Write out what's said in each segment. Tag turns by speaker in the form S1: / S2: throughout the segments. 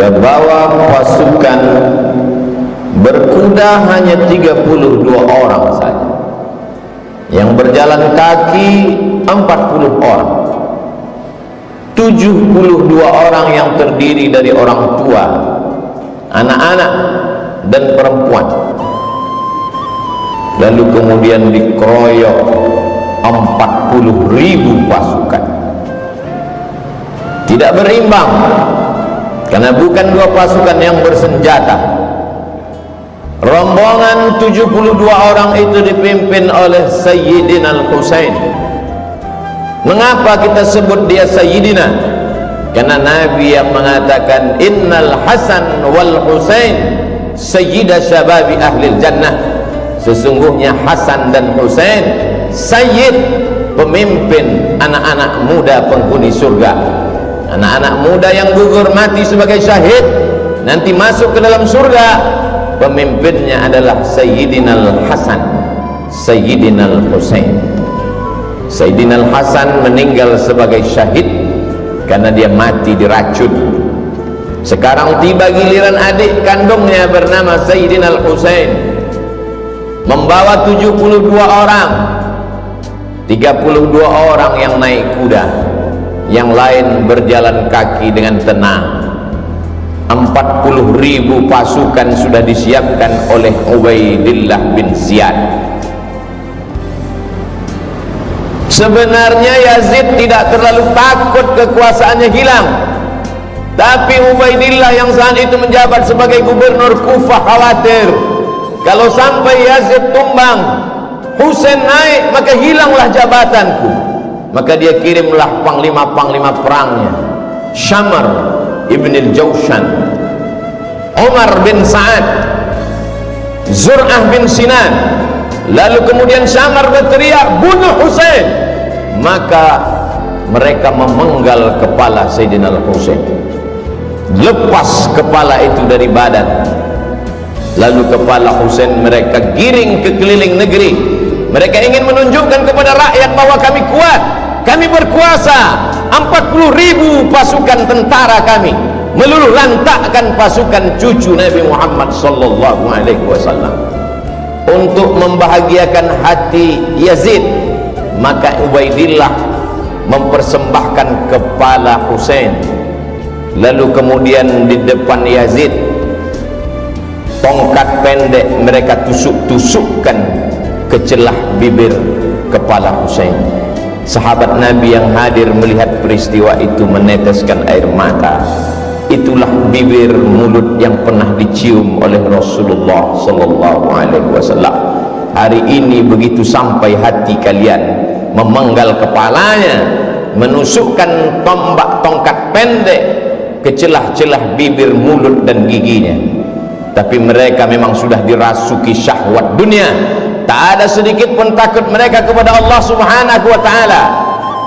S1: Dia bawa pasukan berkuda hanya 32 orang saja, yang berjalan kaki 40 orang, 72 orang yang terdiri dari orang tua, anak-anak dan perempuan. Lalu kemudian dikeroyok 40.000 pasukan. Tidak berimbang, karena bukan dua pasukan yang bersenjata. Rombongan 72 orang itu dipimpin oleh Sayyidina Al-Husain. Mengapa kita sebut dia Sayyidina? Karena Nabi yang mengatakan Innal Hasan wal Husain Sayyida Syababi Ahlil Jannah. Sesungguhnya Hasan dan Husain Sayyid, pemimpin anak-anak muda penghuni surga. Anak-anak muda yang gugur mati sebagai syahid nanti masuk ke dalam surga. Pemimpinnya adalah Sayyidina Al-Hasan, Sayyidina Al-Husain. Sayyidina Al-Hasan meninggal sebagai syahid karena dia mati diracun. Sekarang tiba giliran adik kandungnya bernama Sayyidina Al-Husain, membawa 72 orang. 32 orang yang naik kuda, yang lain berjalan kaki dengan tenang. 40.000 pasukan sudah disiapkan oleh Ubaidillah bin Ziyad. Sebenarnya Yazid tidak terlalu takut kekuasaannya hilang, tapi Ubaidillah yang saat itu menjabat sebagai gubernur Kufah khawatir kalau sampai Yazid tumbang, Husain naik, maka hilanglah jabatanku. Maka dia kirimlah panglima-panglima perangnya, Syamar ibn al-Jawshan, Umar bin Sa'ad, Zur'ah bin Sinan. Lalu kemudian Syamar berteriak, bunuh Husain. Maka mereka memenggal kepala Sayyidina Al-Husain, lepas kepala itu dari badan. Lalu kepala Husain mereka giring ke keliling negeri. Mereka ingin menunjukkan kepada rakyat bahwa kami kuat, kami berkuasa. 40.000 pasukan tentara kami meluluh lantakkan pasukan cucu Nabi Muhammad sallallahu alaihi wasallam. Untuk membahagiakan hati Yazid, maka Ubaidillah mempersembahkan kepala Husain. Lalu kemudian di depan Yazid, tongkat pendek mereka tusuk-tusukkan ke celah bibir kepala Husain. Sahabat Nabi yang hadir melihat peristiwa itu meneteskan air mata. Itulah bibir mulut yang pernah dicium oleh Rasulullah sallallahu alaihi wasallam. Hari ini begitu sampai hati kalian memenggal kepalanya, menusukkan tombak tongkat pendek ke celah-celah bibir, mulut dan giginya. Tapi mereka memang sudah dirasuki syahwat dunia. Tak ada sedikit pun takut mereka kepada Allah Subhanahu wa ta'ala.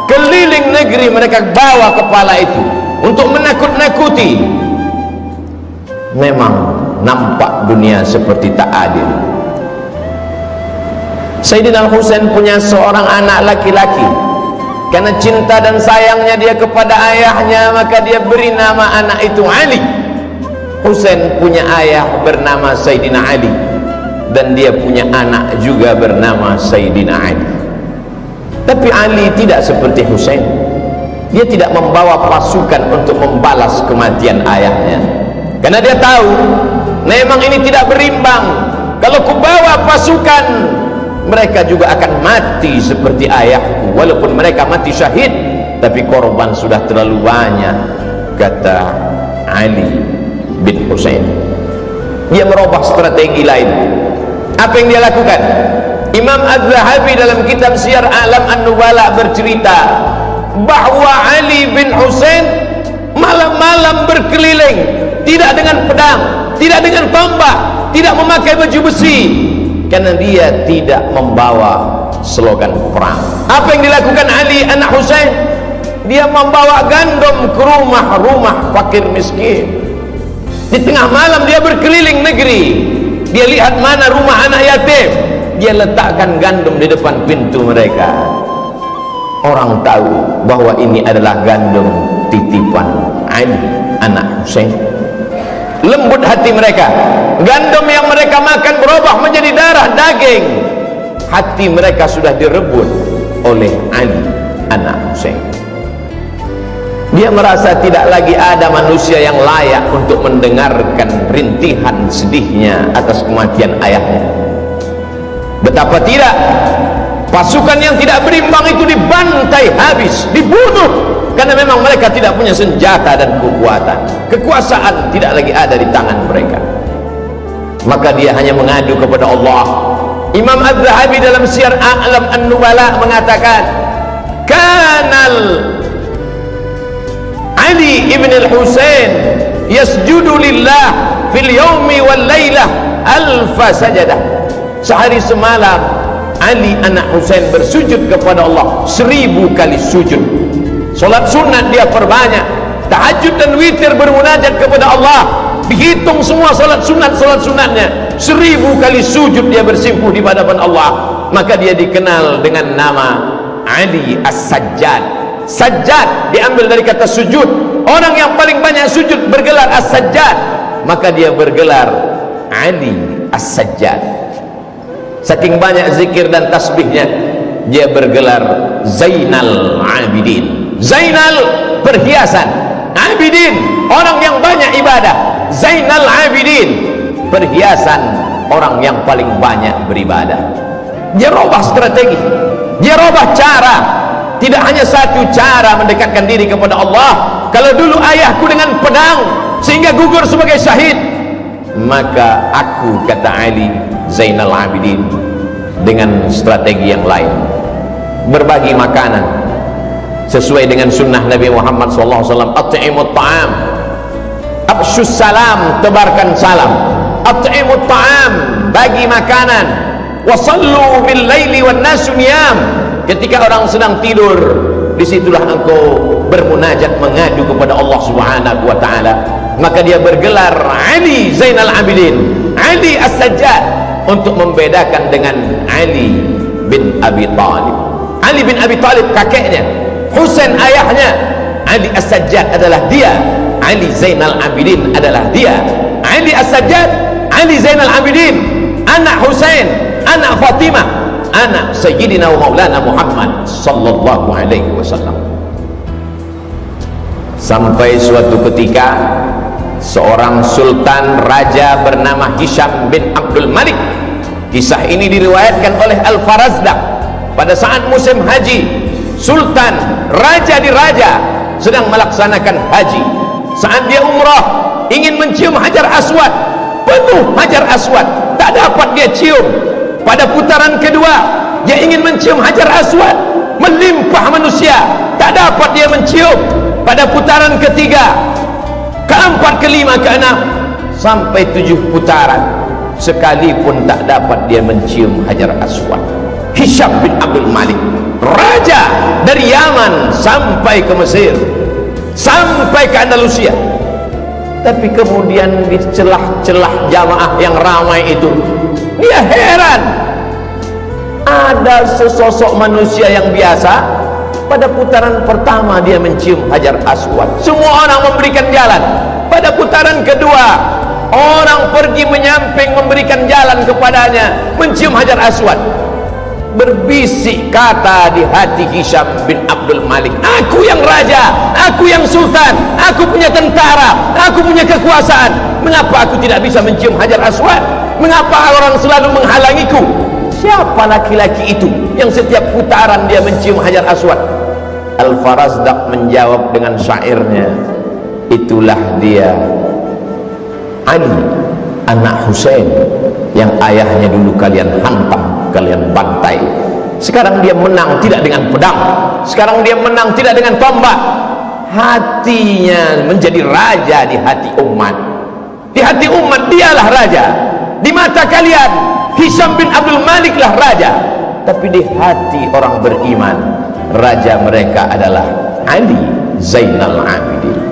S1: Keliling negeri mereka bawa kepala itu untuk menakut-nakuti. Memang nampak dunia seperti tak adil. Sayyidina Al-Husain punya seorang anak laki-laki. Karena cinta dan sayangnya dia kepada ayahnya, maka dia beri nama anak itu Ali. Husain punya ayah bernama Sayyidina Ali, dan dia punya anak juga bernama Sayyidina Ali. Tapi Ali tidak seperti Husain. Dia tidak membawa pasukan untuk membalas kematian ayahnya, karena dia tahu memang ini tidak berimbang. Kalau kubawa pasukan, mereka juga akan mati seperti ayahku. Walaupun mereka mati syahid, tapi korban sudah terlalu banyak, kata Ali bin Husain. Dia merubah strategi lain. Apa yang dia lakukan? Imam Az-Zahabi dalam kitab Syiar A'lam An-Nubala bercerita bahwa Ali bin Husain malam-malam berkeliling, tidak dengan pedang, tidak dengan tombak, tidak memakai baju besi, karena dia tidak membawa slogan perang. Apa yang dilakukan Ali anak Husain? Dia membawa gandum ke rumah-rumah fakir miskin. Di tengah malam dia berkeliling negeri. Dia lihat mana rumah anak yatim, dia letakkan gandum di depan pintu mereka. Orang tahu bahwa ini adalah gandum titipan Ali anak Husain. lembut hati mereka. Gandum yang mereka makan berubah menjadi darah daging. Hati mereka sudah direbut oleh Ali anak Husain. Dia merasa tidak lagi ada manusia yang layak untuk mendengarkan rintihan sedihnya atas kematian ayahnya. Betapa tidak, pasukan yang tidak berimbang itu dibantai habis, dibunuh, karena memang mereka tidak punya senjata dan kekuatan. Kekuasaan tidak lagi ada di tangan mereka. Maka dia hanya mengadu kepada Allah. Imam Az-Zahabi dalam Syiar A'lam An-Nubala mengatakan, kanal Ali ibn al-Husain yasjudu lillah fil yawmi wal laylah alfa sajadah. Sehari semalam Ali anak Husain bersujud kepada Allah 1000 kali sujud. Solat sunat dia perbanyak, tahajud dan witir bermunajat kepada Allah. Dihitung semua solat sunatnya, 1000 kali sujud dia bersimpuh di hadapan Allah. Maka dia dikenal dengan nama Ali As-Sajjad. Sajjad diambil dari kata sujud. Orang yang paling banyak sujud bergelar As-Sajjad, maka dia bergelar Ali As-Sajjad. Saking banyak zikir dan tasbihnya, dia bergelar Zainal Abidin. Zainal perhiasan, Abidin orang yang banyak ibadah. Zainal Abidin perhiasan orang yang paling banyak beribadah. Dia robah strategi, dia robah cara. Tidak hanya satu cara mendekatkan diri kepada Allah. Kalau dulu ayahku dengan pedang sehingga gugur sebagai syahid, maka aku, kata Ali Zainal Abidin, dengan strategi yang lain, berbagi makanan sesuai dengan sunnah Nabi Muhammad SAW. At'imut ta'am, absyus salam, tebarkan salam. At'imut ta'am, bagi makanan. Wasallu bil laili wan nasu niyam, ketika orang sedang tidur, disitulah engkau bermunajat, mengadu kepada Allah Subhanahu wa ta'ala. Maka dia bergelar Ali Zainal Abidin, Ali As-Sajjad, untuk membedakan dengan Ali bin Abi Talib. Ali bin Abi Talib kakeknya, Husain ayahnya. Ali As-Sajjad adalah dia, Ali Zainal Abidin adalah dia. Ali As-Sajjad, Ali Zainal Abidin, anak Husain, anak Fatimah, anak Sayyidina wa Maulana Muhammad sallallahu alaihi wasallam. Sampai suatu ketika seorang sultan raja bernama Hisham bin Abdul Malik. Kisah ini diriwayatkan oleh Al-Farazdaq. Pada saat musim haji, sultan raja di raja sedang melaksanakan haji. Saat dia umrah, ingin mencium Hajar Aswad, penuh Hajar Aswad, tak dapat dia cium. Pada putaran kedua, dia ingin mencium Hajar Aswad, melimpah manusia, tak dapat dia mencium. Pada putaran ketiga, keempat, kelima, keenam, sampai 7 putaran, sekalipun tak dapat dia mencium Hajar Aswad. Hisham bin Abdul Malik, raja dari Yaman sampai ke Mesir, sampai ke Andalusia. Tapi kemudian di celah-celah jamaah yang ramai itu, dia heran, ada sesosok manusia yang biasa. Pada putaran pertama dia mencium Hajar Aswad, semua orang memberikan jalan. Pada putaran kedua, orang pergi menyamping memberikan jalan kepadanya, mencium Hajar Aswad. Berbisik kata di hati Hisham bin Abdul Malik, aku yang raja, aku yang sultan, aku punya tentara, aku punya kekuasaan, mengapa aku tidak bisa mencium Hajar Aswad? Mengapa orang selalu menghalangiku? Siapa laki-laki itu yang setiap putaran dia mencium Hajar Aswad? Al-Farazdaq menjawab dengan syairnya, itulah dia Ali anak Husain yang ayahnya dulu kalian hantam, kalian bantai. Sekarang dia menang tidak dengan pedang, sekarang dia menang tidak dengan tombak. Hatinya menjadi raja di hati umat. Di hati umat dialah raja. Di mata kalian Hisham bin Abdul Malik lah raja, tapi di hati orang beriman, raja mereka adalah Ali Zainal Abidin.